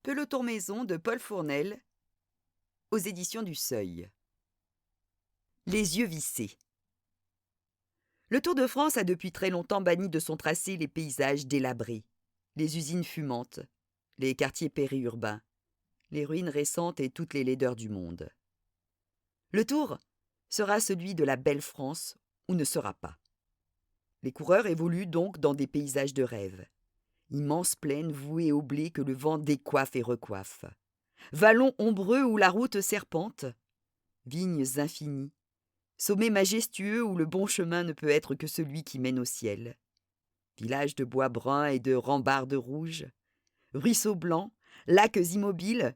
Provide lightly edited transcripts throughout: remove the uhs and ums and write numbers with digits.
Peloton maison de Paul Fournel, aux éditions du Seuil. Les yeux vissés. Le Tour de France a depuis très longtemps banni de son tracé les paysages délabrés, les usines fumantes, les quartiers périurbains, les ruines récentes et toutes les laideurs du monde. Le Tour sera celui de la belle France ou ne sera pas. Les coureurs évoluent donc dans des paysages de rêve. Immenses plaines vouées au blé que le vent décoiffe et recoiffe. Vallons ombreux où la route serpente. Vignes infinies. Sommets majestueux où le bon chemin ne peut être que celui qui mène au ciel. Villages de bois bruns et de rambardes rouges. Ruisseaux blancs, lacs immobiles.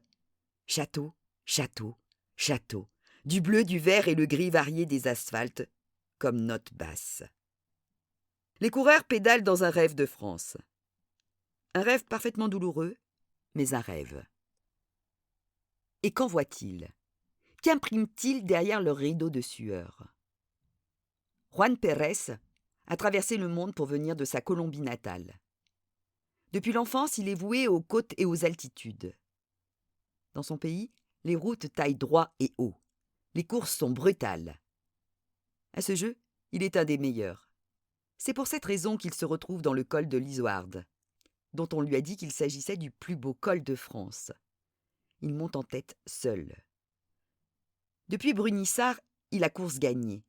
Châteaux, châteaux, châteaux. Du bleu, du vert et le gris varié des asphaltes, comme notes basses. Les coureurs pédalent dans un rêve de France. Un rêve parfaitement douloureux, mais un rêve. Et qu'en voit-il ? Qu'imprime-t-il derrière leur rideau de sueur ? Juan Pérez a traversé le monde pour venir de sa Colombie natale. Depuis l'enfance, il est voué aux côtes et aux altitudes. Dans son pays, les routes taillent droit et haut. Les courses sont brutales. À ce jeu, il est un des meilleurs. C'est pour cette raison qu'il se retrouve dans le col de l'Izoarde, dont on lui a dit qu'il s'agissait du plus beau col de France. Il monte en tête seul. Depuis Brunissart, il a course gagnée.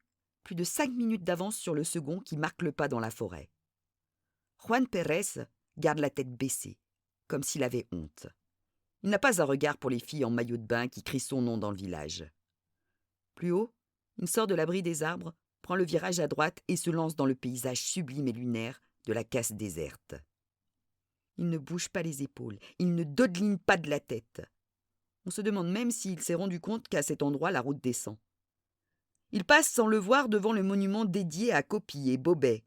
Plus de 5 minutes d'avance sur le second qui marque le pas dans la forêt. Juan Pérez garde la tête baissée, comme s'il avait honte. Il n'a pas un regard pour les filles en maillot de bain qui crient son nom dans le village. Plus haut, il sort de l'abri des arbres, prend le virage à droite et se lance dans le paysage sublime et lunaire de la casse déserte. Il ne bouge pas les épaules, il ne dodeline pas de la tête. On se demande même s'il s'est rendu compte qu'à cet endroit la route descend. Il passe sans le voir devant le monument dédié à Copy et Bobet.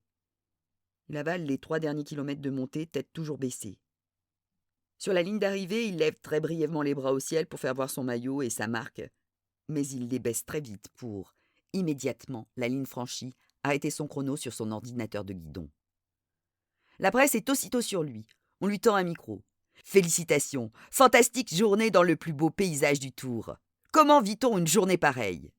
Il avale les 3 derniers kilomètres de montée, tête toujours baissée. Sur la ligne d'arrivée, il lève très brièvement les bras au ciel pour faire voir son maillot et sa marque, mais il les baisse très vite pour, immédiatement, la ligne franchie, arrêter son chrono sur son ordinateur de guidon. La presse est aussitôt sur lui. On lui tend un micro. « Félicitations, fantastique journée dans le plus beau paysage du Tour. Comment vit-on une journée pareille ?»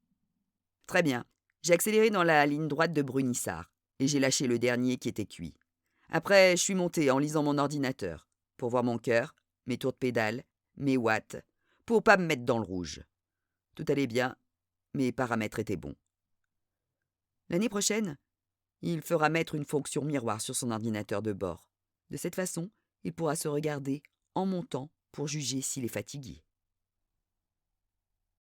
Très bien. J'ai accéléré dans la ligne droite de Brunissart et j'ai lâché le dernier qui était cuit. Après, je suis monté en lisant mon ordinateur pour voir mon cœur, mes tours de pédale, mes watts, pour pas me mettre dans le rouge. Tout allait bien, mes paramètres étaient bons. L'année prochaine, il fera mettre une fonction miroir sur son ordinateur de bord. De cette façon, il pourra se regarder en montant pour juger s'il est fatigué.